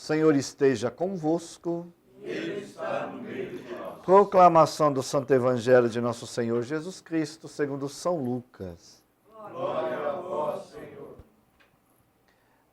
Senhor esteja convosco. Ele está no meio de nós. Proclamação do Santo Evangelho de nosso Senhor Jesus Cristo, segundo São Lucas. Glória a vós, Senhor.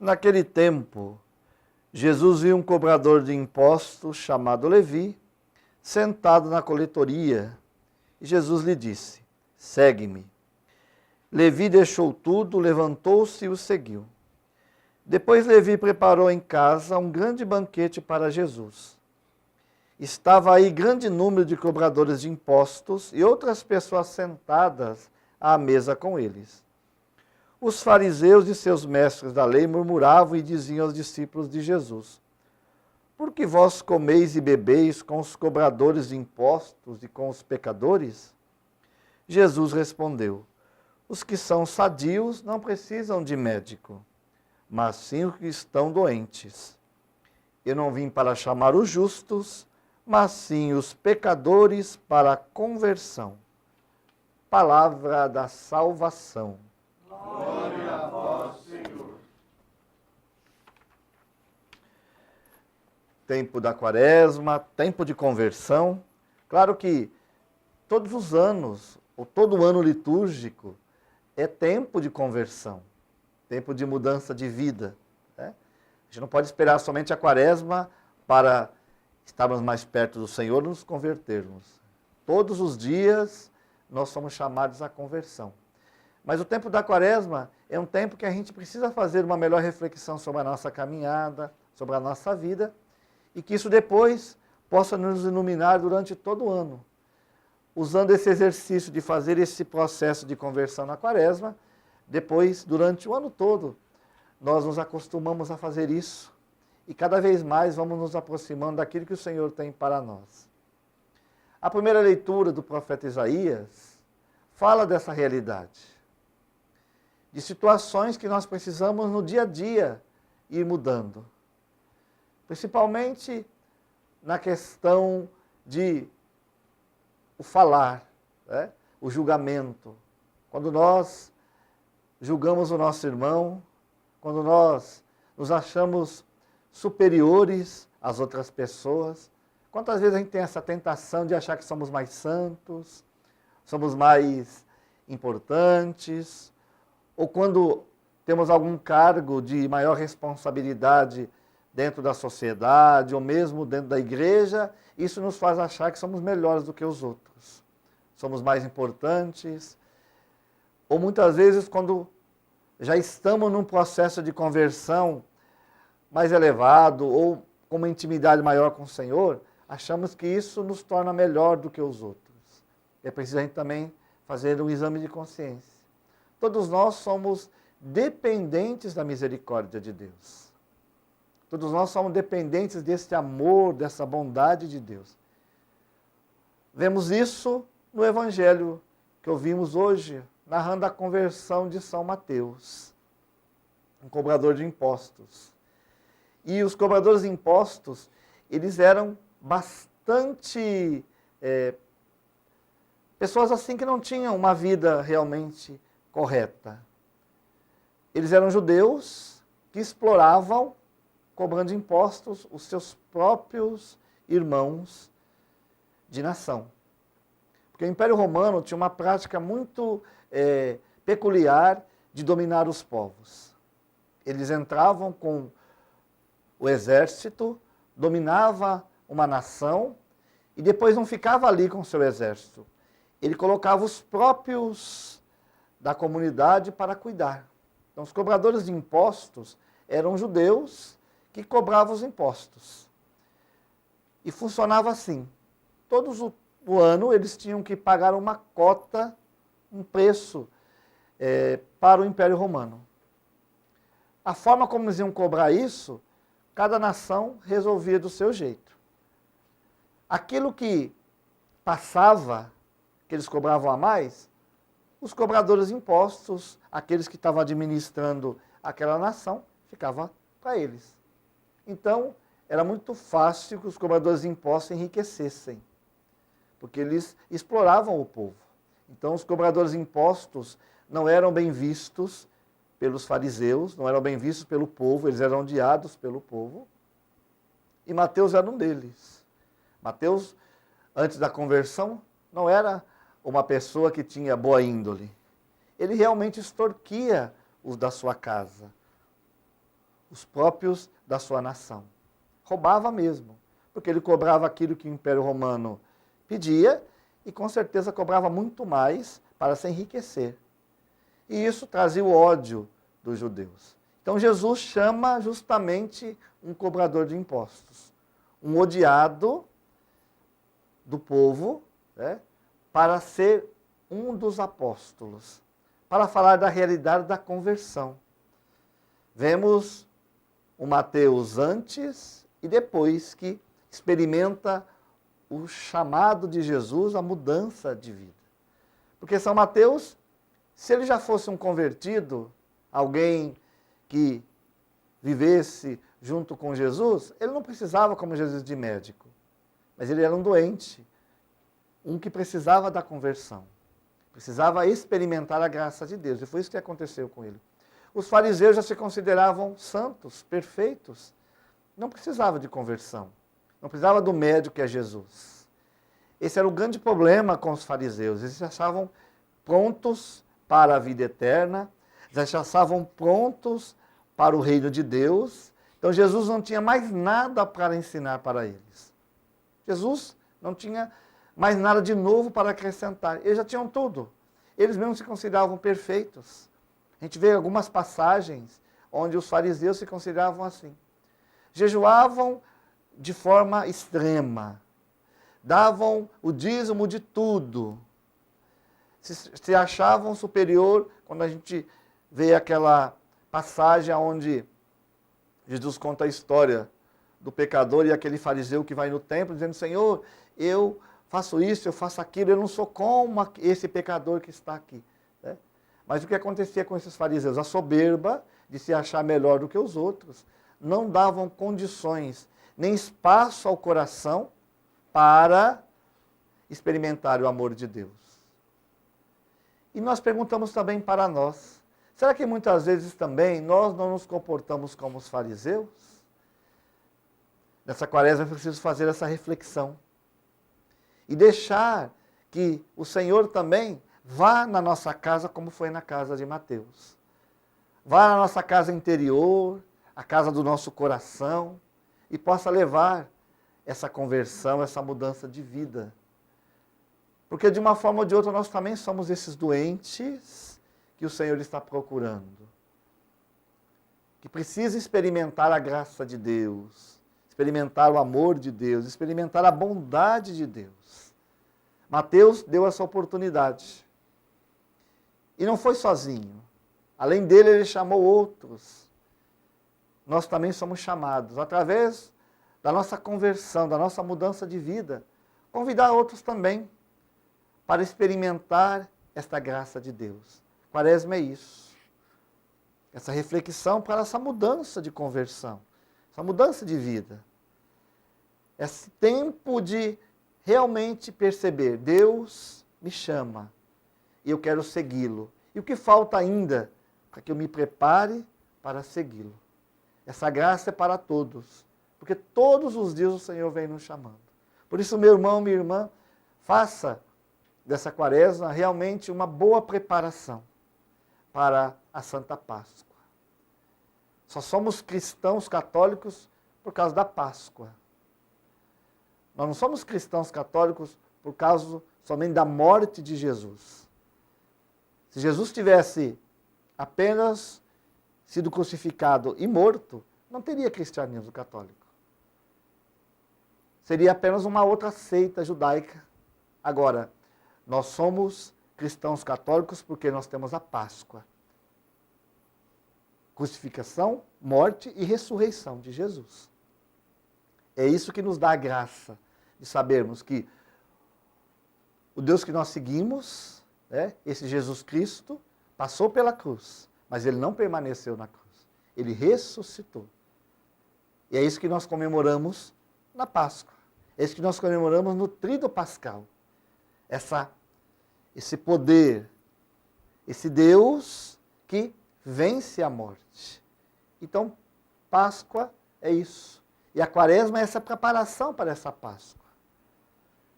Naquele tempo, Jesus viu um cobrador de impostos chamado Levi, sentado na coletoria, e Jesus lhe disse: segue-me. Levi deixou tudo, levantou-se e o seguiu. Depois Levi preparou em casa um grande banquete para Jesus. Estava aí grande número de cobradores de impostos e outras pessoas sentadas à mesa com eles. Os fariseus e seus mestres da lei murmuravam e diziam aos discípulos de Jesus: por que vós comeis e bebeis com os cobradores de impostos e com os pecadores? Jesus respondeu: os que são sadios não precisam de médico, mas sim os que estão doentes. Eu não vim para chamar os justos, mas sim os pecadores para a conversão. Palavra da salvação. Glória a vós, Senhor. Tempo da quaresma, tempo de conversão. Claro que todos os anos, ou todo ano litúrgico, é tempo de conversão, tempo de mudança de vida. Né? A gente não pode esperar somente a quaresma para estarmos mais perto do Senhor e nos convertermos. Todos os dias nós somos chamados à conversão. Mas o tempo da quaresma é um tempo que a gente precisa fazer uma melhor reflexão sobre a nossa caminhada, sobre a nossa vida, e que isso depois possa nos iluminar durante todo o ano. Usando esse exercício de fazer esse processo de conversão na quaresma, depois, durante o ano todo, nós nos acostumamos a fazer isso e cada vez mais vamos nos aproximando daquilo que o Senhor tem para nós. A primeira leitura do profeta Isaías fala dessa realidade, de situações que nós precisamos no dia a dia ir mudando. Principalmente na questão de o falar, né? O julgamento. Quando nós julgamos o nosso irmão, quando nós nos achamos superiores às outras pessoas, quantas vezes a gente tem essa tentação de achar que somos mais santos, somos mais importantes, ou quando temos algum cargo de maior responsabilidade dentro da sociedade, ou mesmo dentro da igreja, isso nos faz achar que somos melhores do que os outros. Somos mais importantes. Ou muitas vezes, quando já estamos num processo de conversão mais elevado, ou com uma intimidade maior com o Senhor, achamos que isso nos torna melhor do que os outros. É preciso a gente também fazer um exame de consciência. Todos nós somos dependentes da misericórdia de Deus. Todos nós somos dependentes desse amor, dessa bondade de Deus. Vemos isso no Evangelho que ouvimos hoje, narrando a conversão de São Mateus, um cobrador de impostos. E os cobradores de impostos, eles eram bastante pessoas assim que não tinham uma vida realmente correta. Eles eram judeus que exploravam, cobrando impostos, os seus próprios irmãos de nação. Porque o Império Romano tinha uma prática muito peculiar de dominar os povos. Eles entravam com o exército, dominava uma nação e depois não ficava ali com o seu exército. Ele colocava os próprios da comunidade para cuidar. Então, os cobradores de impostos eram judeus que cobravam os impostos. E funcionava assim. Todos o ano eles tinham que pagar uma cota, um preço para o Império Romano. A forma como eles iam cobrar isso, cada nação resolvia do seu jeito. Aquilo que passava, que eles cobravam a mais, os cobradores de impostos, aqueles que estavam administrando aquela nação, ficava para eles. Então, era muito fácil que os cobradores de impostos enriquecessem, porque eles exploravam o povo. Então, os cobradores de impostos não eram bem vistos pelos fariseus, não eram bem vistos pelo povo, eles eram odiados pelo povo. E Mateus era um deles. Mateus, antes da conversão, não era uma pessoa que tinha boa índole. Ele realmente extorquia os da sua casa, os próprios da sua nação. Roubava mesmo, porque ele cobrava aquilo que o Império Romano pedia e com certeza cobrava muito mais para se enriquecer. E isso trazia o ódio dos judeus. Então Jesus chama justamente um cobrador de impostos, um odiado do povo, né, para ser um dos apóstolos, para falar da realidade da conversão. Vemos o Mateus antes e depois que experimenta o chamado de Jesus, a mudança de vida. Porque São Mateus, se ele já fosse um convertido, alguém que vivesse junto com Jesus, ele não precisava, como Jesus, de médico. Mas ele era um doente, um que precisava da conversão. Precisava experimentar a graça de Deus. E foi isso que aconteceu com ele. Os fariseus já se consideravam santos, perfeitos. Não precisava de conversão. Não precisava do médico que é Jesus. Esse era o grande problema com os fariseus. Eles se achavam prontos para a vida eterna. Eles se achavam prontos para o reino de Deus. Então Jesus não tinha mais nada para ensinar para eles. Jesus não tinha mais nada de novo para acrescentar. Eles já tinham tudo. Eles mesmos se consideravam perfeitos. A gente vê algumas passagens onde os fariseus se consideravam assim. Jejuavam de forma extrema. Davam o dízimo de tudo. Se achavam superior, quando a gente vê aquela passagem onde Jesus conta a história do pecador e aquele fariseu que vai no templo dizendo: Senhor, eu faço isso, eu faço aquilo, eu não sou como esse pecador que está aqui. Né? Mas o que acontecia com esses fariseus? A soberba de se achar melhor do que os outros. Não davam condições, nem espaço ao coração para experimentar o amor de Deus. E nós perguntamos também para nós, será que muitas vezes também nós não nos comportamos como os fariseus? Nessa quaresma é preciso fazer essa reflexão. E deixar que o Senhor também vá na nossa casa como foi na casa de Mateus. Vá na nossa casa interior, a casa do nosso coração, e possa levar essa conversão, essa mudança de vida. Porque de uma forma ou de outra nós também somos esses doentes que o Senhor está procurando. Que precisa experimentar a graça de Deus, experimentar o amor de Deus, experimentar a bondade de Deus. Mateus deu essa oportunidade. E não foi sozinho. Além dele, ele chamou outros. Nós também somos chamados, através da nossa conversão, da nossa mudança de vida, convidar outros também para experimentar esta graça de Deus. Quaresma é isso. Essa reflexão para essa mudança de conversão, essa mudança de vida. Esse tempo de realmente perceber, Deus me chama e eu quero segui-lo. E o que falta ainda para que eu me prepare para segui-lo? Essa graça é para todos, porque todos os dias o Senhor vem nos chamando. Por isso, meu irmão, minha irmã, faça dessa quaresma realmente uma boa preparação para a Santa Páscoa. Só somos cristãos católicos por causa da Páscoa. Nós não somos cristãos católicos por causa somente da morte de Jesus. Se Jesus tivesse apenas sido crucificado e morto, não teria cristianismo católico. Seria apenas uma outra seita judaica. Agora, nós somos cristãos católicos porque nós temos a Páscoa. Crucificação, morte e ressurreição de Jesus. É isso que nos dá a graça de sabermos que o Deus que nós seguimos, né, esse Jesus Cristo, passou pela cruz, mas ele não permaneceu na cruz. Ele ressuscitou. E é isso que nós comemoramos na Páscoa. É isso que nós comemoramos no Tríduo Pascal. Esse poder, esse Deus que vence a morte. Então, Páscoa é isso. E a quaresma é essa preparação para essa Páscoa.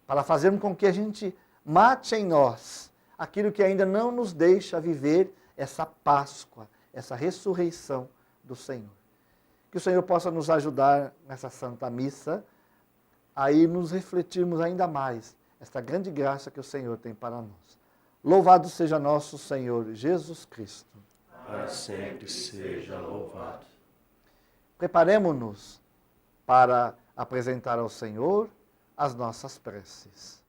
Para fazermos com que a gente mate em nós aquilo que ainda não nos deixa viver essa Páscoa, essa ressurreição do Senhor. Que o Senhor possa nos ajudar nessa Santa Missa, aí nos refletirmos ainda mais esta grande graça que o Senhor tem para nós. Louvado seja nosso Senhor Jesus Cristo. Para sempre seja louvado. Preparemo-nos para apresentar ao Senhor as nossas preces.